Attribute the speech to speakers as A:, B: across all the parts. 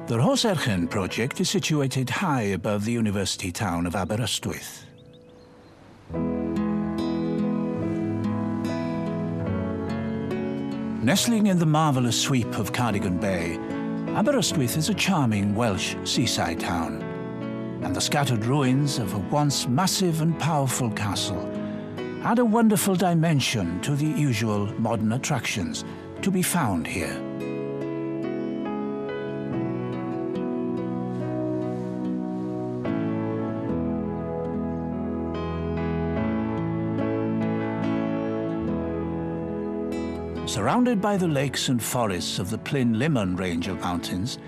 A: The Rhoserchan project is situated high above the university town of Aberystwyth. Nestling in the marvellous sweep of Cardigan Bay, Aberystwyth is a charming Welsh seaside town, and the scattered ruins of a once massive and powerful castle add a wonderful dimension to the usual modern attractions to be found here. Surrounded by the lakes and forests of the Plyn-Limon range of mountains,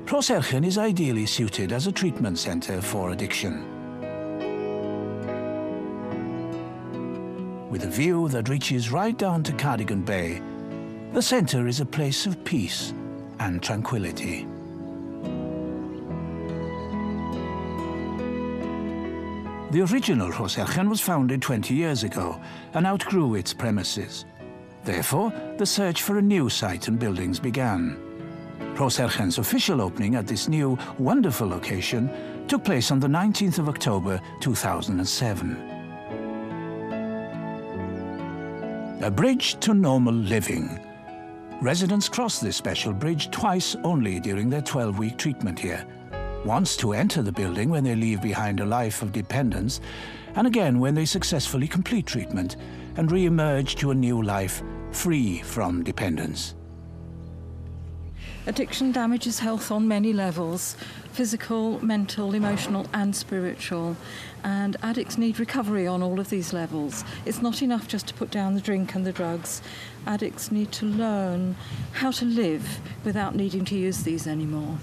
A: Rhoserchan is ideally suited as a treatment centre for addiction. With a view that reaches right down to Cardigan Bay, the centre is a place of peace and tranquility. The original Rhoserchan was founded 20 years ago and outgrew its premises. Therefore, the search for a new site and buildings began. Rhoserchan's official opening at this new, wonderful location took place on the 19th of October 2007. A bridge to normal living. Residents cross this special bridge twice only during their 12-week treatment here. Once to enter the building when they leave behind a life of dependence, and again when they successfully complete treatment and re-emerge to a new life free from dependence.
B: Addiction damages health on many levels: physical, mental, emotional and spiritual, and addicts need recovery on all of these levels. It's not enough just to put down the drink and the drugs. Addicts need to learn how to live without needing to use these anymore.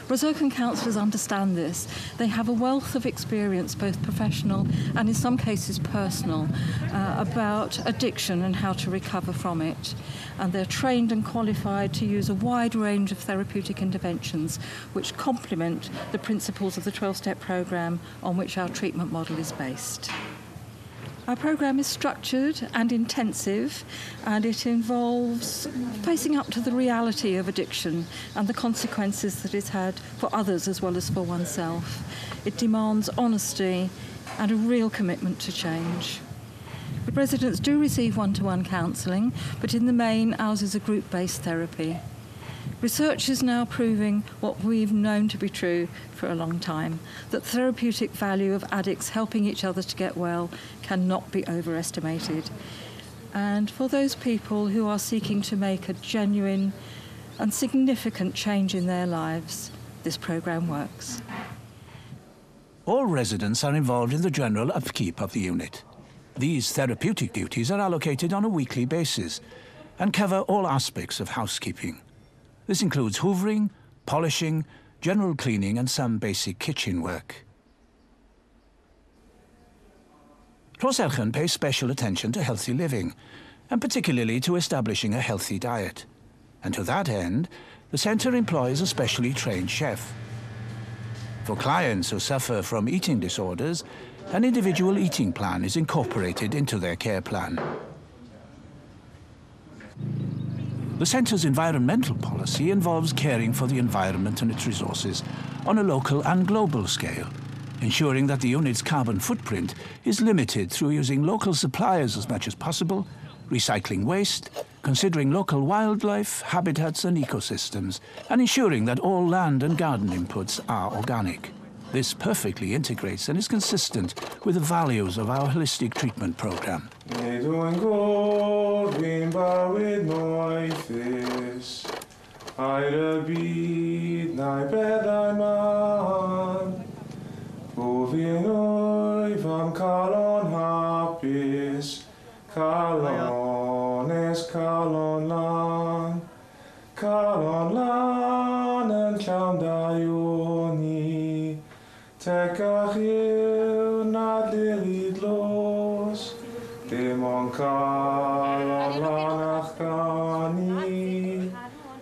B: Rhoserchan counsellors understand this. They have a wealth of experience, both professional and in some cases personal, about addiction and how to recover from it. And they're trained and qualified to use a wide range of therapeutic interventions which complement the principles of the 12-step programme on which our treatment model is based. Our programme is structured and intensive, and it involves facing up to the reality of addiction and the consequences that it's had for others as well as for oneself. It demands honesty and a real commitment to change. The residents do receive one-to-one counselling, but in the main, ours is a group-based therapy. Research is now proving what we've known to be true for a long time, that the therapeutic value of addicts helping each other to get well cannot be overestimated. And for those people who are seeking to make a genuine and significant change in their lives, this programme works.
A: All residents are involved in the general upkeep of the unit. These therapeutic duties are allocated on a weekly basis and cover all aspects of housekeeping. This includes hoovering, polishing, general cleaning and some basic kitchen work. Rhoserchan pays special attention to healthy living, and particularly to establishing a healthy diet. And to that end, the centre employs a specially trained chef. For clients who suffer from eating disorders, an individual eating plan is incorporated into their care plan. The centre's environmental policy involves caring for the environment and its resources on a local and global scale, ensuring that the unit's carbon footprint is limited through using local suppliers as much as possible, recycling waste, considering local wildlife, habitats and ecosystems, and ensuring that all land and garden inputs are organic. This perfectly integrates and is consistent with the values of our holistic treatment programme.
C: Tekachil na dilidlos, Demonkal lanach kani,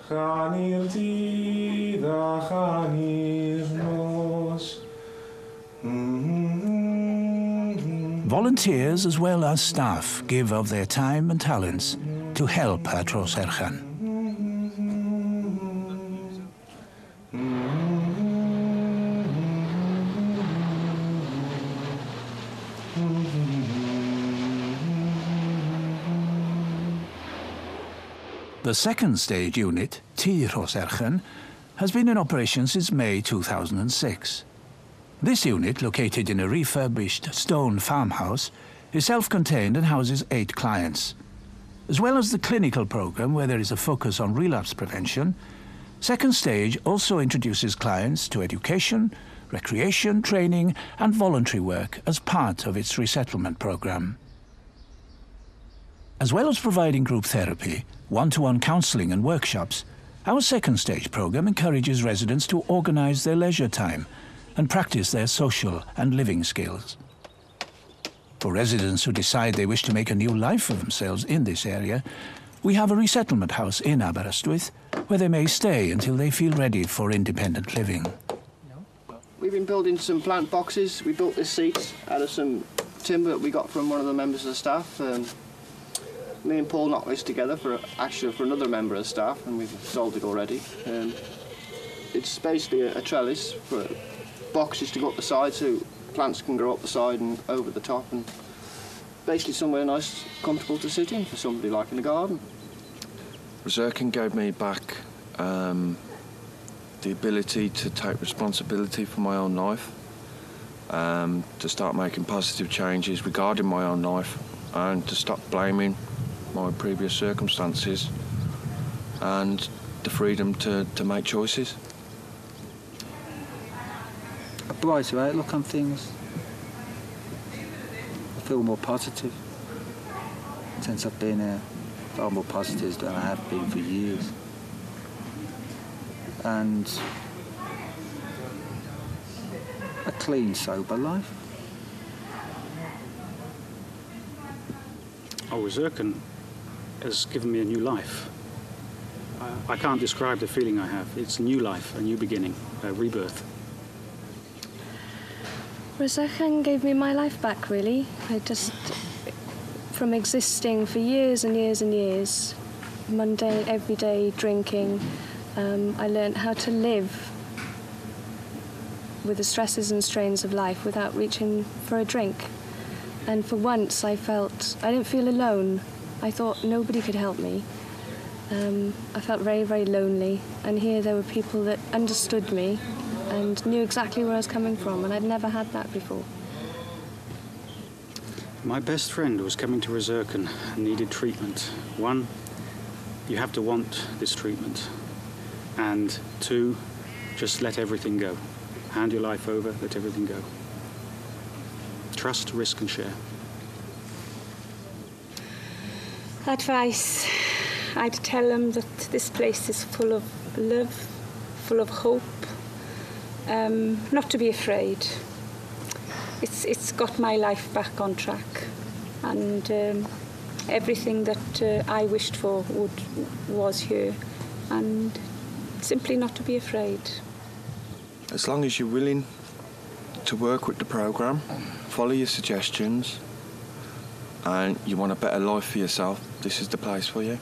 C: chanil tida chanil nos.
A: Volunteers as well as staff give of their time and talents to help at Rhoserchan. The second stage unit, T Rhoserchan, has been in operation since May 2006. This unit, located in a refurbished stone farmhouse, is self-contained and houses 8 clients. As well as the clinical program where there is a focus on relapse prevention, second stage also introduces clients to education, recreation, training and voluntary work as part of its resettlement program. As well as providing group therapy, one-to-one counselling and workshops, our second stage program encourages residents to organise their leisure time and practice their social and living skills. For residents who decide they wish to make a new life for themselves in this area, we have a resettlement house in Aberystwyth where they may stay until they feel ready for independent living.
D: We've been building some plant boxes. We built this seat out of some timber that we got from one of the members of the staff. Me and Paul knocked this together for another member of the staff, and we've sold it already. It's basically a trellis for boxes to go up the side so plants can grow up the side and over the top, and basically somewhere nice, comfortable to sit in for somebody like in a garden.
E: Rhoserchan gave me back the ability to take responsibility for my own life, to start making positive changes regarding my own life, and to stop blaming my previous circumstances, and the freedom to make choices.
F: A brighter outlook on things. I feel more positive. Since I've been here, far more positive than I have been for years. And a clean, sober life.
G: Rhoserchan has given me a new life. I can't describe the feeling I have. It's a new life, a new beginning, a rebirth.
H: Rhoserchan gave me my life back, really. From existing for years and years and years, mundane, everyday drinking, I learned how to live with the stresses and strains of life without reaching for a drink. And for once I didn't feel alone. I thought nobody could help me. I felt very, very lonely, and here there were people that understood me and knew exactly where I was coming from, and I'd never had that before.
G: My best friend was coming to Rhoserchan and needed treatment. 1, you have to want this treatment. And 2, just let everything go. Hand your life over, let everything go. Trust, risk and share.
I: Advice. I'd tell them that this place is full of love, full of hope, not to be afraid. It's got my life back on track, and everything that I wished for was here, and simply not to be afraid.
E: As long as you're willing to work with the programme, follow your suggestions, and you want a better life for yourself, this is the place for you.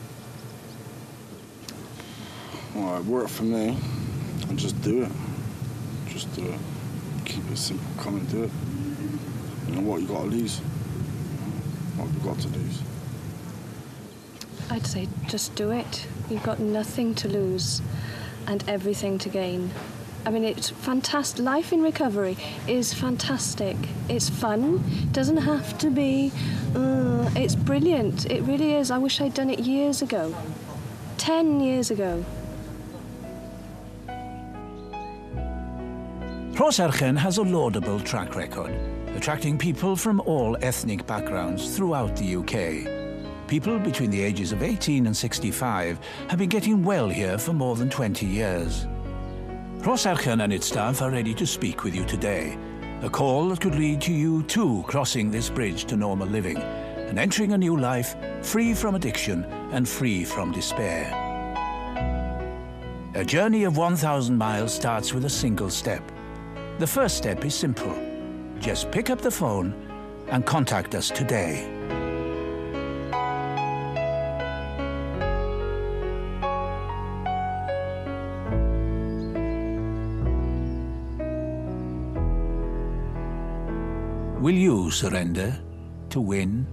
J: Well, it worked for me, and just do it. Just do it. Keep it simple, come and do it. You know what you got to lose. What you got to lose.
H: I'd say just do it. You've got nothing to lose and everything to gain. I mean, it's fantastic. Life in recovery is fantastic. It's fun. It doesn't have to be. It's brilliant. It really is. I wish I'd done it years ago. 10 years ago.
A: Rhoserchan has a laudable track record, attracting people from all ethnic backgrounds throughout the UK. People between the ages of 18 and 65 have been getting well here for more than 20 years. Rhoserchan and its staff are ready to speak with you today A call that could lead to you too crossing this bridge to normal living and entering a new life free from addiction and free from despair. A journey of 1,000 miles starts with a single step. The first step is simple. Just pick up the phone and contact us today. Will you surrender to win?